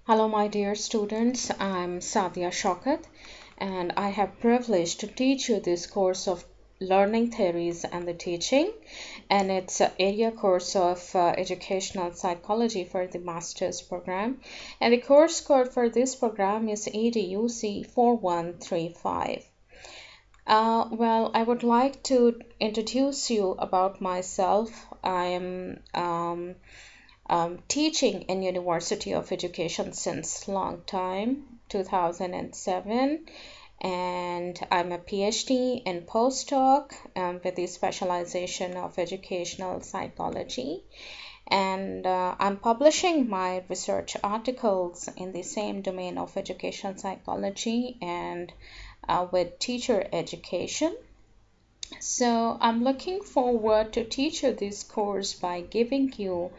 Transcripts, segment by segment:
Hello, my dear students. I'm Sadia Shaukat, and I have privilege to teach you this course of learning theories and the teaching, and it's an area course of educational psychology for the master's program, and the course code for this program is EDUC 4135. Well, I would like to introduce you about myself. I am teaching in University of Education since long time, 2007, and I'm a PhD in postdoc with the specialization of educational psychology. And I'm publishing my research articles in the same domain of education psychology and with teacher education. So I'm looking forward to teach you this course by giving you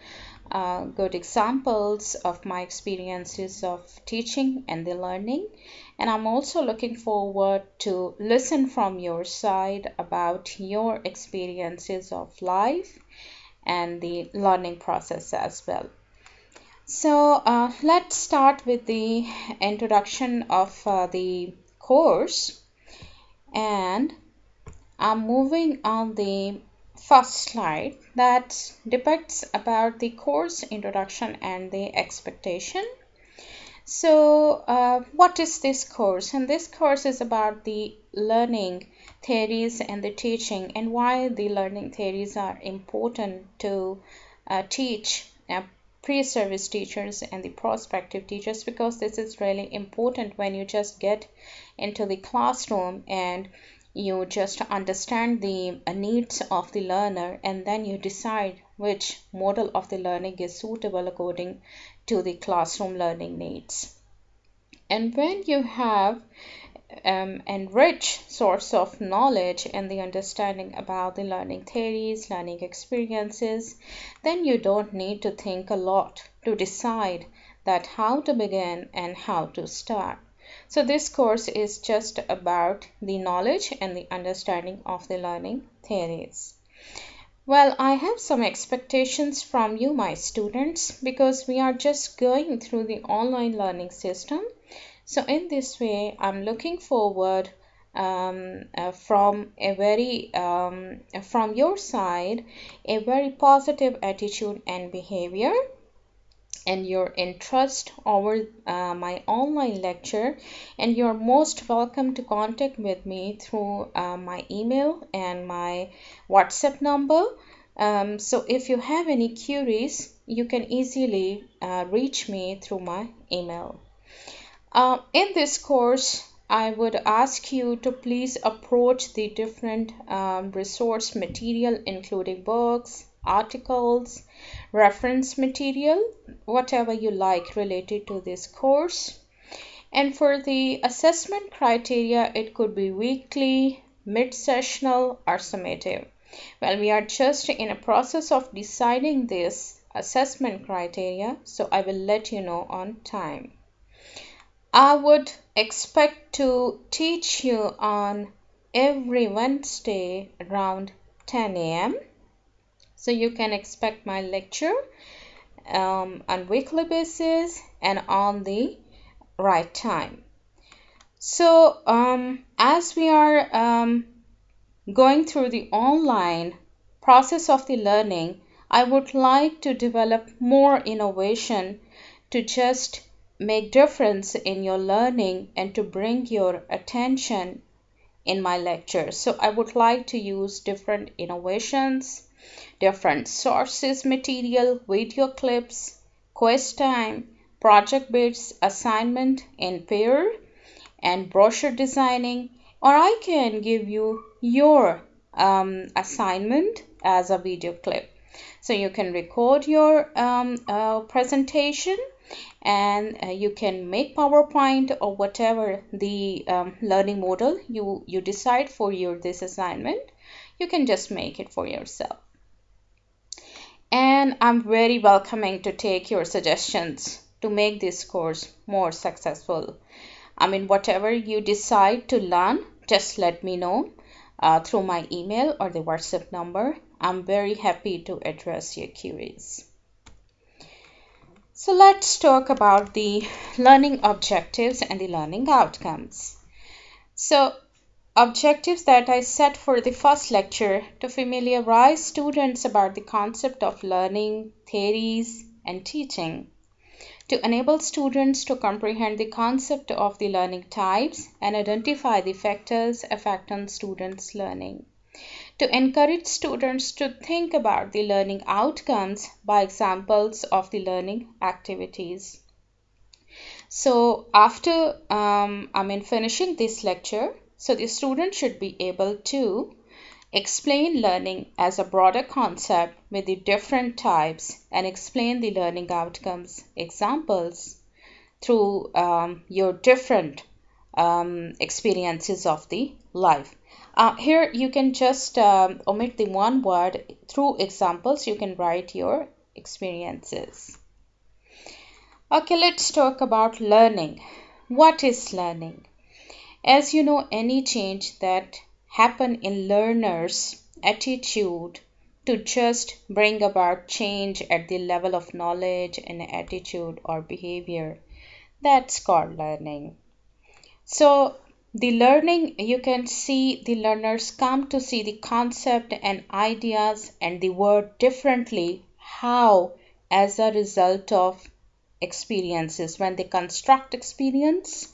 good examples of my experiences of teaching and the learning. And I'm also looking forward to listen from your side about your experiences of life and the learning process as well. So let's start with the introduction of the course, and I'm moving on the first slide that depicts about the course introduction and the expectation. So what is this course? And this course is about the learning theories and the teaching, and why the learning theories are important to teach pre-service teachers and the prospective teachers, because this is really important when you just get into the classroom and you just understand the needs of the learner, and then you decide which model of the learning is suitable according to the classroom learning needs. And when you have enriched source of knowledge and the understanding about the learning theories, learning experiences, then you don't need to think a lot to decide that how to begin and how to start. So this course is just about the knowledge and the understanding of the learning theories. Well, I have some expectations from you, my students, because we are just going through the online learning system. So in this way, I'm looking forward from your side, a very positive attitude and behavior, and your interest over my online lecture. And you're most welcome to contact with me through my email and my WhatsApp number. So if you have any queries, you can easily reach me through my email. In this course, I would ask you to please approach the different resource material, including books, articles, reference material, whatever you like related to this course. And for the assessment criteria, it could be weekly, mid-sessional, or summative. Well, we are just in a process of deciding this assessment criteria, so I will let you know on time. I would expect to teach you on every Wednesday around 10 a.m. So you can expect my lecture on weekly basis and on the right time. So as we are going through the online process of the learning, I would like to develop more innovation to just make difference in your learning and to bring your attention in my lectures. So I would like to use different innovations, different sources material, video clips, quiz time, project-based assignment in pair, and brochure designing, or I can give you your assignment as a video clip. So you can record your presentation, and you can make PowerPoint or whatever the learning model you decide for your this assignment. You can just make it for yourself. And I'm very welcoming to take your suggestions to make this course more successful. I mean, whatever you decide to learn, just let me know through my email or the WhatsApp number. I'm very happy to address your queries. So let's talk about the learning objectives and the learning outcomes. So objectives that I set for the first lecture to familiarize students about the concept of learning, theories, and teaching, to enable students to comprehend the concept of the learning types and identify the factors affecting students' learning, to encourage students to think about the learning outcomes by examples of the learning activities. So after finishing this lecture, so the student should be able to explain learning as a broader concept with the different types and explain the learning outcomes examples through your different experiences of the life. Here you can just omit the one word. Through examples you can write your experiences. Okay, let's talk about learning. What is learning? As you know, any change that happen in learners' attitude to just bring about change at the level of knowledge and attitude or behavior, that's called learning. So the learning, you can see the learners come to see the concept and ideas and the word differently. How? As a result of experiences. When they construct experience,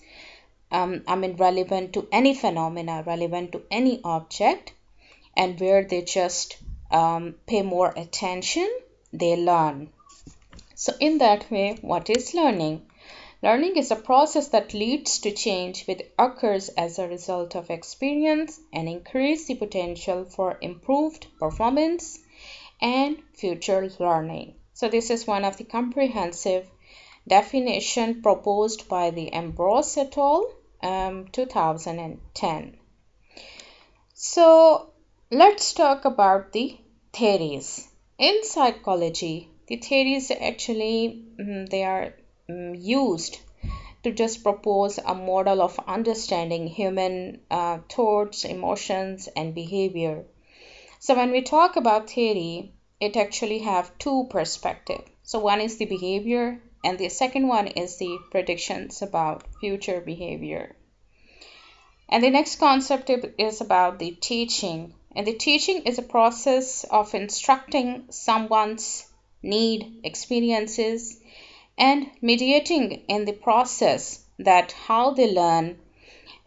relevant to any phenomena, relevant to any object, and where they just pay more attention, they learn. So in that way, what is learning? Learning is a process that leads to change which occurs as a result of experience and increase the potential for improved performance and future learning. So this is one of the comprehensive definition proposed by the Ambrose et al. 2010. So let's talk about the theories. In psychology, the theories actually they are used to just propose a model of understanding human thoughts, emotions, and behavior. So when we talk about theory, it actually have two perspectives. So one is the behavior and the second one is the predictions about future behavior. And the next concept is about the teaching. And the teaching is a process of instructing someone's need, experiences, and mediating in the process that how they learn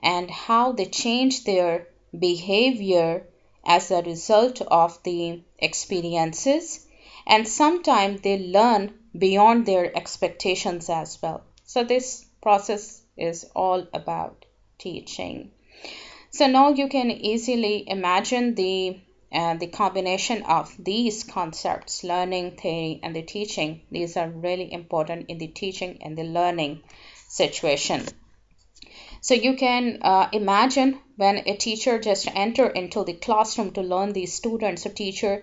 and how they change their behavior as a result of the experiences, and sometimes they learn beyond their expectations as well. So this process is all about teaching. So now you can easily imagine the combination of these concepts, learning, theory, and the teaching. These are really important in the teaching and the learning situation. So you can imagine when a teacher just enter into the classroom to learn these students, a teacher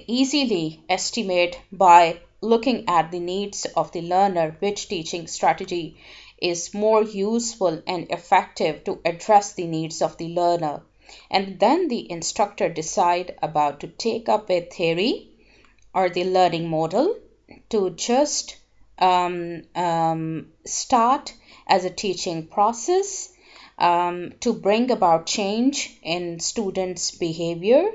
easily estimate by looking at the needs of the learner which teaching strategy is more useful and effective to address the needs of the learner. And then the instructor decide about to take up a theory or the learning model to just start as a teaching process to bring about change in students' behavior.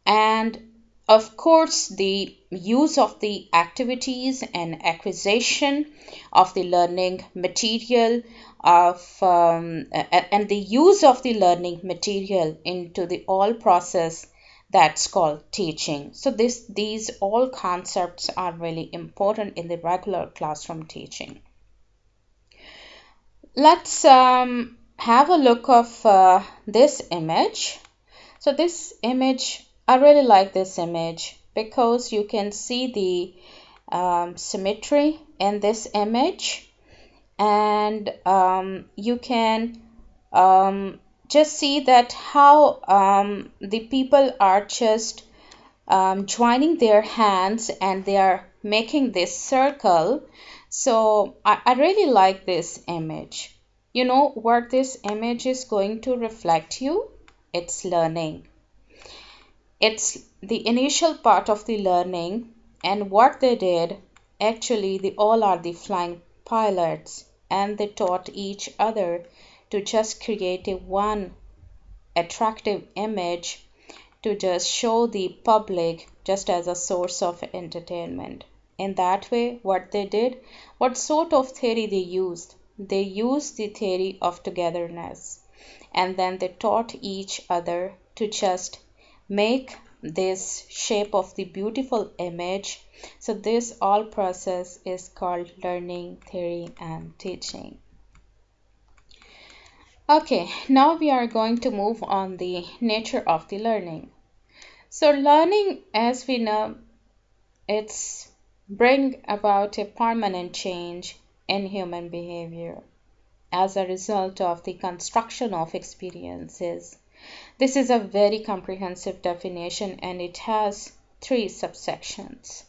And of course, the use of the activities and acquisition of the learning material and the use of the learning material into the all process, that's called teaching. So these all concepts are really important in the regular classroom teaching. Let's have a look of this image. So this image, I really like this image because you can see the symmetry in this image, and you can just see that how the people are just joining their hands and they are making this circle. So I really like this image. You know what this image is going to reflect you? It's learning. It's the initial part of the learning, And what they did, actually, they all are the flying pilots, and they taught each other to just create a one attractive image to just show the public just as a source of entertainment. In that way, what they did, what sort of theory they used? They used the theory of togetherness, and then they taught each other to just make this shape of the beautiful image. So this all process is called learning, theory, and teaching. Okay, now we are going to move on the nature of the learning. So learning, as we know, it's bring about a permanent change in human behavior as a result of the construction of experiences. This is a very comprehensive definition and it has three subsections.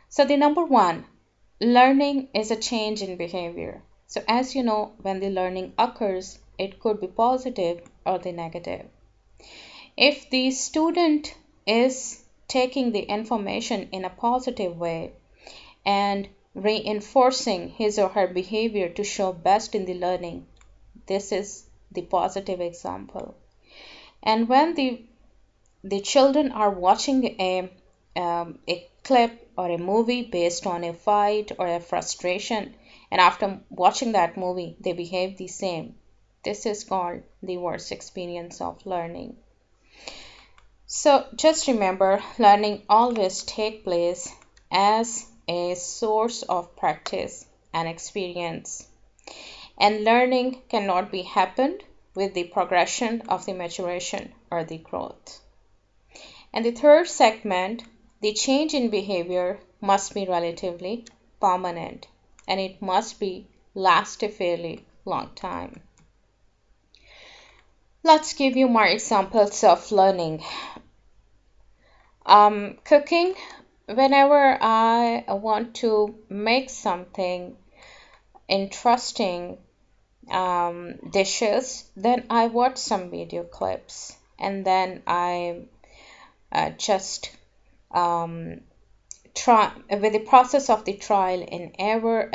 So the number one, learning is a change in behavior. So as you know, when the learning occurs, it could be positive or the negative. If the student is taking the information in a positive way and reinforcing his or her behavior to show best in the learning, this is the positive example. And when the children are watching a clip or a movie based on a fight or a frustration, and after watching that movie they behave the same, this is called the worst experience of learning. So just remember, learning always takes place as a source of practice and experience, and learning cannot be happened with the progression of the maturation or the growth. And the third segment, the change in behavior must be relatively permanent and it must be last a fairly long time. Let's give you more examples of learning. Cooking, whenever I want to make something interesting dishes, then I watch some video clips and then I just try with the process of the trial and error.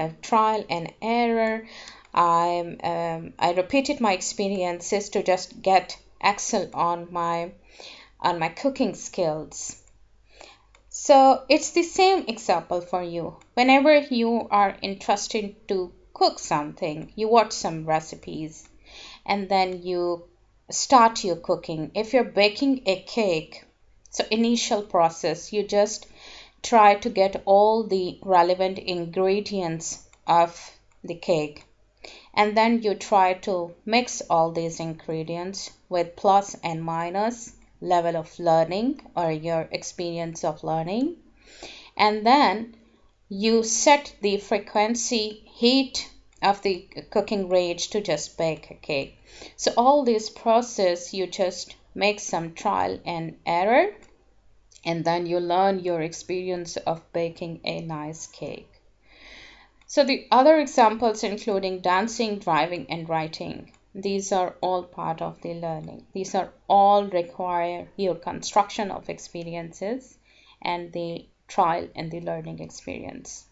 I repeated my experiences to just get excel on my cooking skills. So it's the same example for you. Whenever you are interested to cook something, you watch some recipes and then you start your cooking. If you're baking a cake, so initial process, you just try to get all the relevant ingredients of the cake. And then you try to mix all these ingredients with plus and minus level of learning or your experience of learning. And then you set the frequency, heat of the cooking range to just bake a cake. So all this process, you just make some trial and error, and then you learn your experience of baking a nice cake. So the other examples including dancing, driving, and writing, these are all part of the learning. These are all require your construction of experiences and the trial and the learning experience.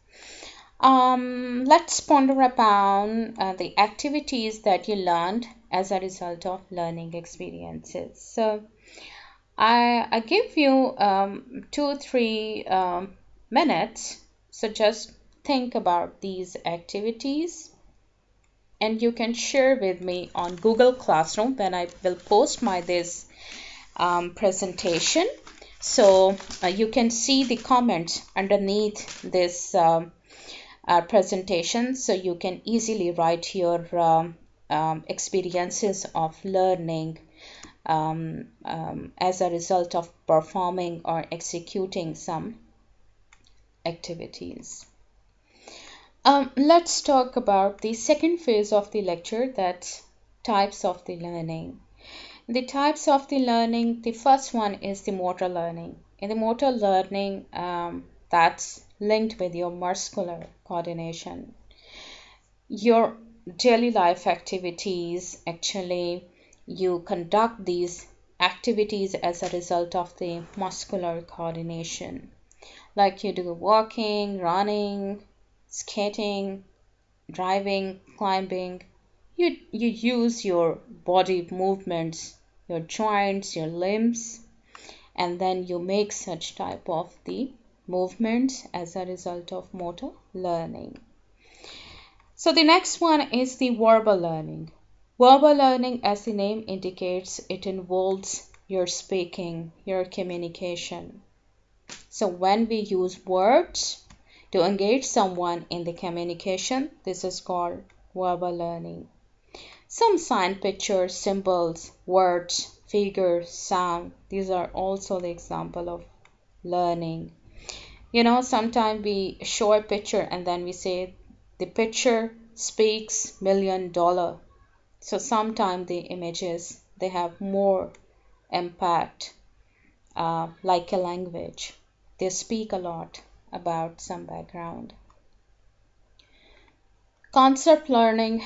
Let's ponder upon the activities that you learned as a result of learning experiences. So I give you 2-3 minutes. So just think about these activities and you can share with me on Google Classroom when I will post my this presentation. So you can see the comments underneath this presentation, so you can easily write your experiences of learning as a result of performing or executing some activities. Let's talk about the second phase of the lecture, that's types of the learning. The types of the learning, the first one is the motor learning. In the motor learning, that's linked with your muscular coordination. Your daily life activities, actually, you conduct these activities as a result of the muscular coordination. like you do walking, running, skating, driving, climbing. You use your body movements, your joints, your limbs, and then you make such type of the movements as a result of motor learning. So the next one is the verbal learning. Verbal learning, as the name indicates, it involves your speaking, your communication. So when we use words to engage someone in the communication, this is called verbal learning. Some sign, pictures, symbols, words, figures, sound, these are also the example of learning. Sometimes we show a picture and then we say the picture speaks $1,000,000. So sometimes the images, they have more impact, like a language. They speak a lot about some background. Concept learning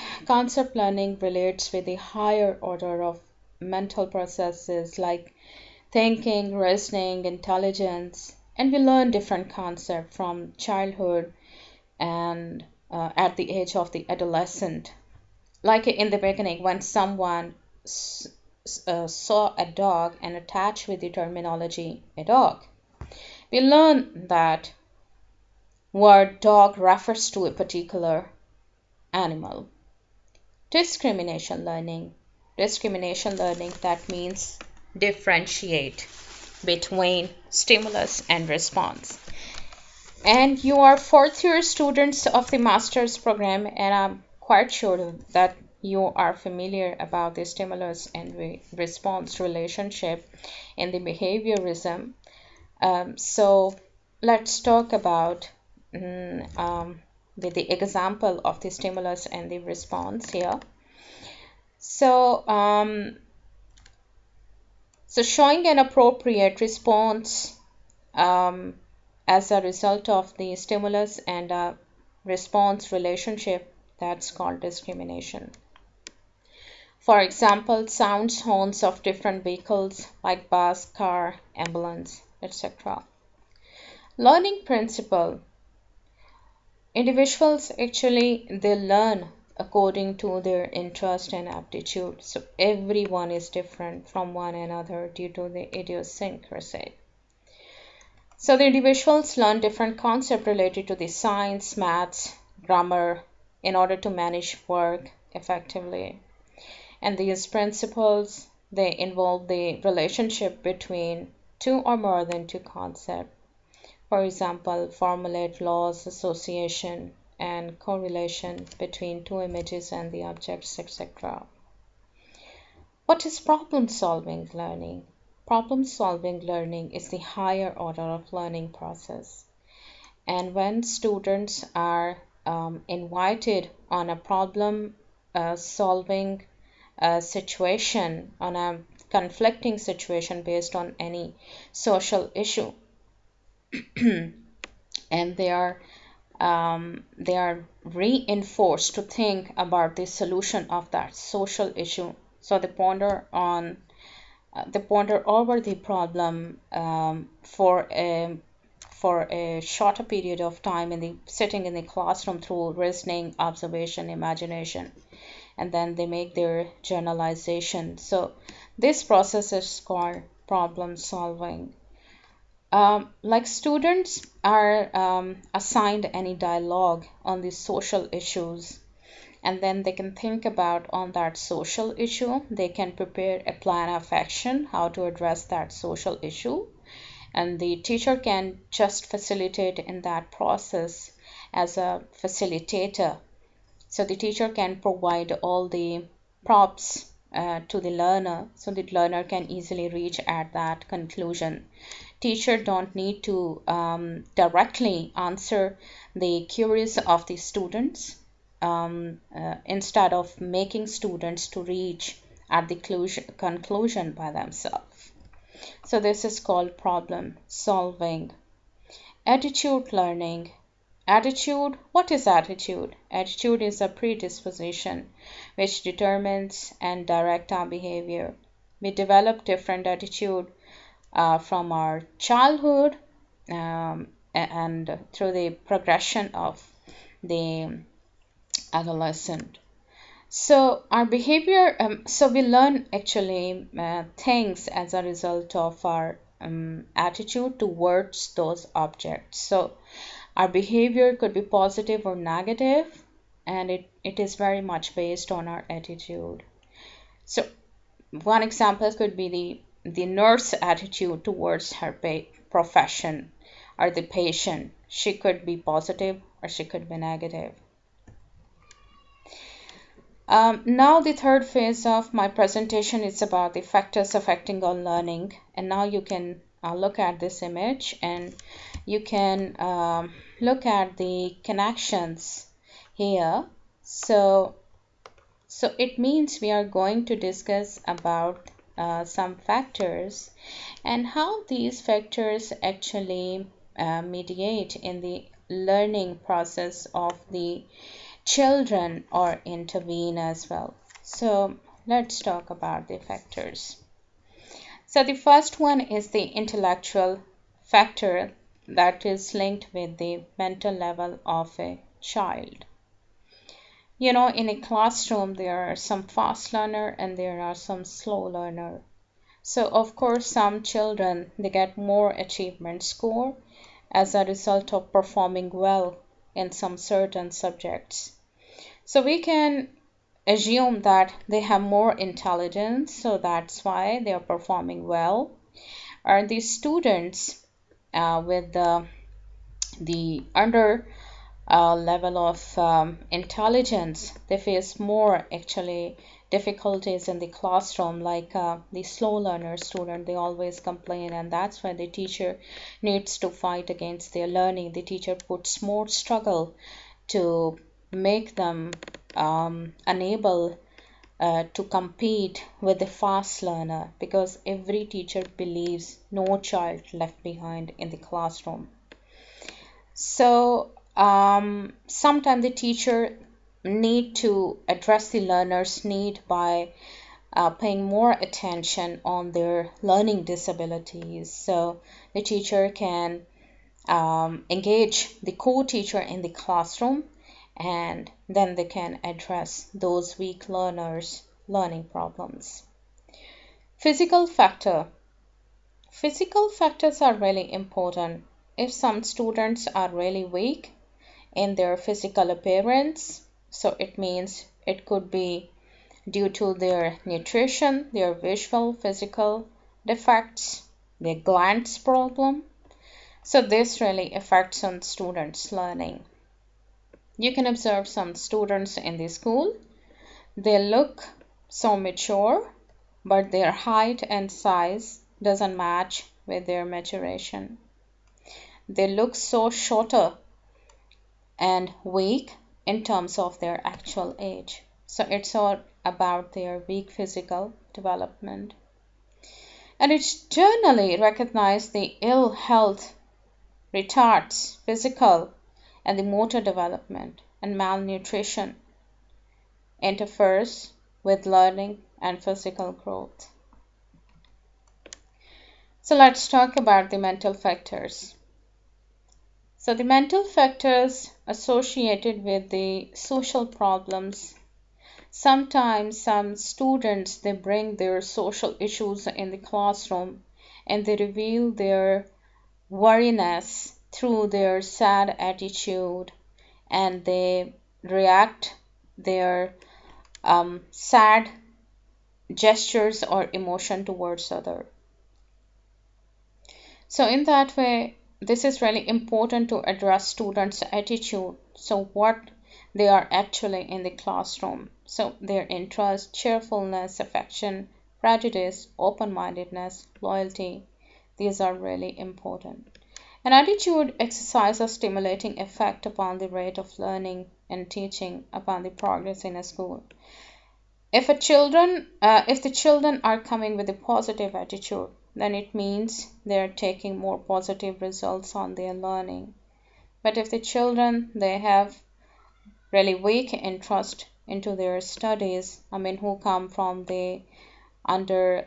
relates with the higher order of mental processes like thinking, reasoning, intelligence, and we learn different concepts from childhood and at the age of the adolescent. Like in the beginning, when someone saw a dog and attached with the terminology a dog, we learn that word dog refers to a particular animal. Discrimination learning, that means differentiate between stimulus and response. And you are fourth year students of the master's program, and I'm quite sure that you are familiar about the stimulus and response relationship in the behaviorism. So let's talk about with the example of the stimulus and the response here. So showing an appropriate response as a result of the stimulus and response relationship, that's called discrimination. For example, sounds, horns of different vehicles like bus, car, ambulance, etc. Learning principle. Individuals actually, they learn according to their interest and aptitude. So everyone is different from one another due to the idiosyncrasy. So the individuals learn different concepts related to the science, maths, grammar in order to manage work effectively. And these principles, they involve the relationship between two or more than two concepts. For example, formulate laws, association, and correlation between two images and the objects, etc. What is problem-solving learning? Problem-solving learning is the higher order of learning process. And when students are invited on a problem-solving situation, on a conflicting situation based on any social issue, and they are reinforced to think about the solution of that social issue. So they ponder over the problem for a shorter period of time sitting in the classroom through reasoning, observation, imagination, and then they make their generalization. So this process is called problem solving. Like students are assigned any dialogue on these social issues, and then they can think about on that social issue. They can prepare a plan of action how to address that social issue, and the teacher can just facilitate in that process as a facilitator. So the teacher can provide all the props to the learner so the learner can easily reach at that conclusion. Teacher don't need to directly answer the queries of the students instead of making students to reach at the conclusion by themselves. So this is called problem solving. Attitude learning. Attitude, what is attitude? Attitude is a predisposition which determines and directs our behavior. We develop different attitude from our childhood and through the progression of the adolescent. So our behavior, so we learn actually things as a result of our attitude towards those objects. So our behavior could be positive or negative, and it is very much based on our attitude. So one example could be the nurse attitude towards her profession, or the patient. She could be positive or she could be negative. Now the third phase of my presentation is about the factors affecting on learning. And now you can look at this image, and you can look at the connections here. So it means we are going to discuss about some factors and how these factors actually mediate in the learning process of the children or intervene as well. So let's talk about the factors. So the first one is the intellectual factor that is linked with the mental level of a child. You know, in a classroom, there are some fast learner and there are some slow learner. So of course, some children, they get more achievement score as a result of performing well in some certain subjects. So we can assume that they have more intelligence, so that's why they are performing well. Or the students with the under level of intelligence, they face more actually difficulties in the classroom, like the slow learner student, they always complain, and that's why the teacher needs to fight against their learning. The teacher puts more struggle to make them unable to compete with the fast learner, because every teacher believes no child left behind in the classroom. So sometimes the teacher need to address the learner's need by paying more attention on their learning disabilities. So the teacher can engage the co-teacher in the classroom, and then they can address those weak learners' learning problems. Physical factor. Physical factors are really important. If some students are really weak in their physical appearance, so it means it could be due to their nutrition, their visual, physical defects, their glands problem. So this really affects on students' learning. You can observe some students in the school. They look so mature, but their height and size doesn't match with their maturation. They look so shorter and weak in terms of their actual age. So it's all about their weak physical development. And it's generally recognized the ill health retards physical and the motor development, and malnutrition interferes with learning and physical growth. So let's talk about the mental factors. So the mental factors associated with the social problems. Sometimes some students, they bring their social issues in the classroom, and they reveal their worriness through their sad attitude, and they react their sad gestures or emotion towards other. So in that way, this is really important to address students' attitude. So what they are actually in the classroom. So their interest, cheerfulness, affection, prejudice, open-mindedness, loyalty, these are really important. An attitude exercises a stimulating effect upon the rate of learning and teaching, upon the progress in a school. If the children are coming with a positive attitude, then it means they are taking more positive results on their learning. But if the children, they have really weak interest into their studies, who come from the under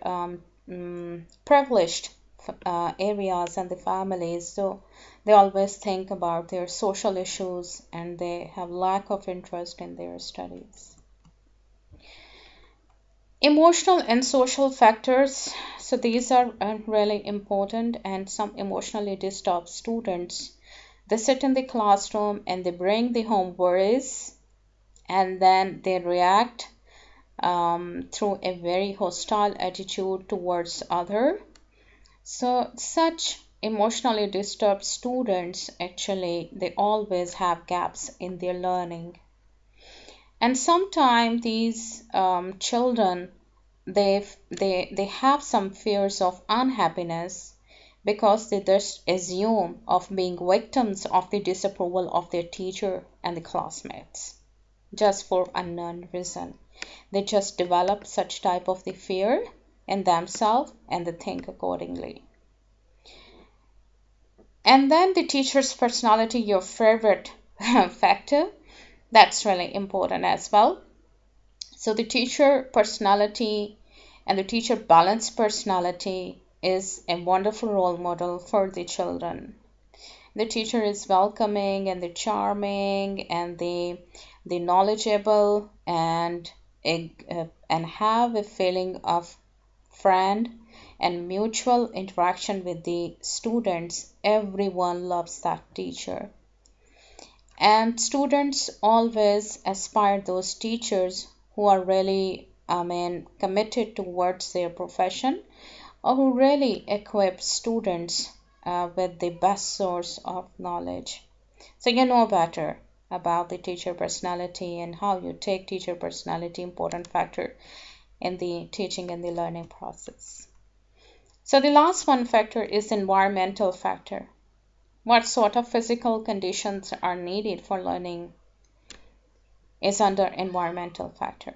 privileged areas and the families, so They always think about their social issues and they have lack of interest in their studies. Emotional and social factors. So these are really important, and some emotionally disturbed students, they sit in the classroom and they bring the home worries, and then they react through a very hostile attitude towards other. So such emotionally disturbed students, actually they always have gaps in their learning. And sometimes these children, they have some fears of unhappiness because they just assume of being victims of the disapproval of their teacher and the classmates, just for unknown reason. They just develop such type of the fear in themselves and they think accordingly. And then the teacher's personality, your favorite factor, that's really important as well. So the teacher personality and the teacher balanced personality is a wonderful role model for the children. The teacher is welcoming and the charming and the knowledgeable and have a feeling of friend and mutual interaction with the students. Everyone loves that teacher. And students always aspire those teachers who are really, committed towards their profession, or who really equip students with the best source of knowledge. So you know better about the teacher personality and how you take teacher personality, important factor in the teaching and the learning process. So the last one factor is environmental factor. What sort of physical conditions are needed for learning is under environmental factor.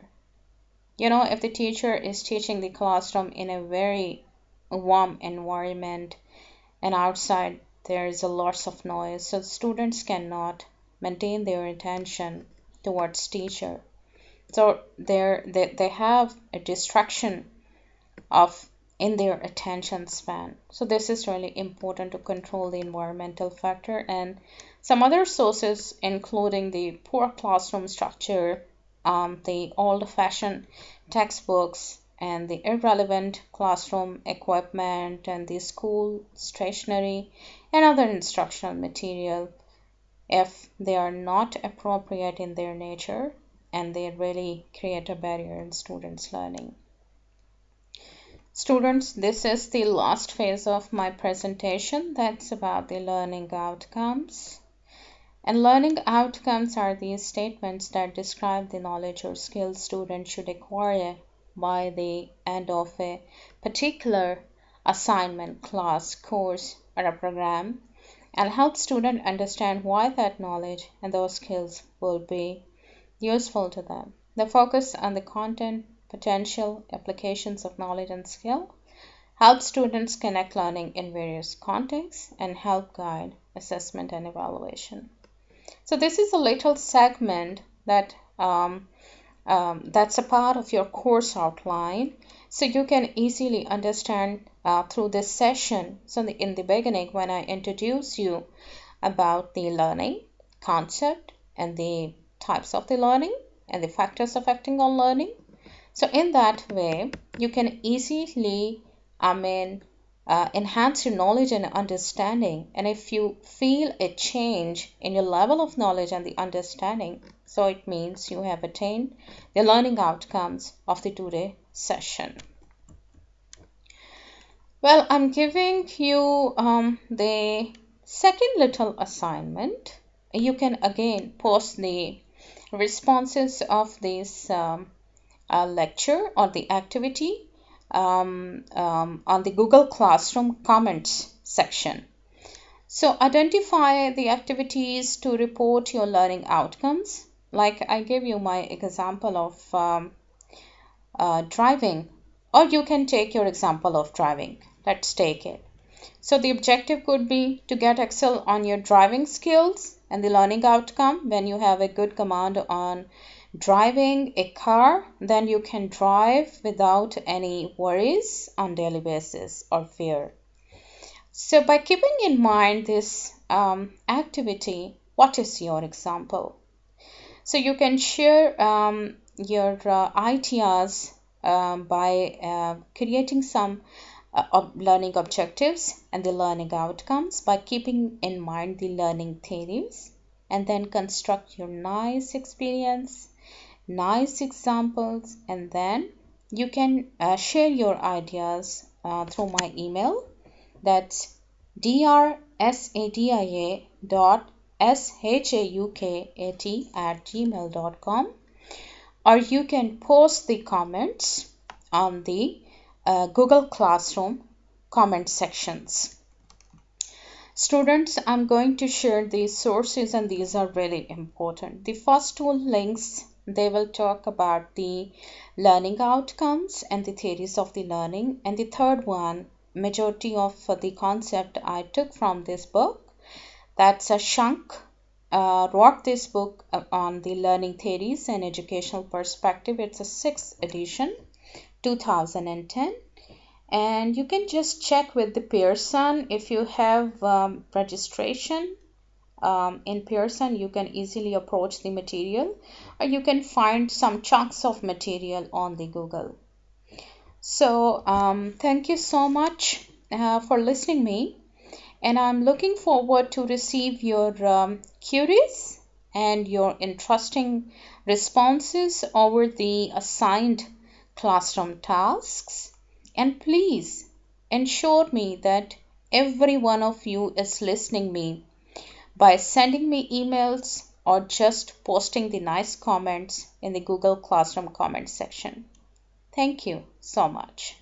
If the teacher is teaching the classroom in a very warm environment and outside there is a lots of noise, so students cannot maintain their attention towards teacher. So they have a distraction of in their attention span. So this is really important to control the environmental factor. And some other sources including the poor classroom structure, the old-fashioned textbooks, and the irrelevant classroom equipment, and the school stationery and other instructional material, if they are not appropriate in their nature, and they really create a barrier in students' learning. Students, this is the last phase of my presentation. That's about the learning outcomes. And learning outcomes are these statements that describe the knowledge or skills students should acquire by the end of a particular assignment, class, course, or a program, and help students understand why that knowledge and those skills will be useful to them. The focus on the content, potential applications of knowledge and skill help students connect learning in various contexts and help guide assessment and evaluation. So this is a little segment that that's a part of your course outline, so you can easily understand through this session. So in the beginning, when I introduce you about the learning concept and the types of the learning and the factors affecting on learning, so in that way you can easily enhance your knowledge and understanding. And if you feel a change in your level of knowledge and the understanding, so it means you have attained the learning outcomes of the today session. Well, I'm giving you the second little assignment. You can again post the responses of this lecture or the activity on the Google Classroom comments section. So identify the activities to report your learning outcomes. Like I gave you my example of driving, or you can take your example of driving. Let's take it. So the objective could be to get excel on your driving skills, and the learning outcome, when you have a good command on driving a car, then you can drive without any worries on daily basis or fear. So by keeping in mind this activity, what is your example? So you can share your ideas by creating some learning objectives and the learning outcomes by keeping in mind the learning theories, and then construct your nice experience, nice examples, and then you can share your ideas through my email. That's drsadia.shaukat@gmail.com, or you can post the comments on the Google Classroom comment sections. Students, I'm going to share these sources, and these are really important. The first two links, they will talk about the learning outcomes and the theories of the learning. And the third one, majority of the concept I took from this book. That's a Shunk wrote this book on the learning theories and educational perspective. It's a 6th edition, 2010. And you can just check with the Pearson. If you have registration in Pearson, you can easily approach the material, or you can find some chunks of material on the Google. So thank you so much for listening me, and I'm looking forward to receive your queries and your interesting responses over the assigned classroom tasks. And please ensure me that every one of you is listening me by sending me emails or just posting the nice comments in the Google Classroom comment section. Thank you so much.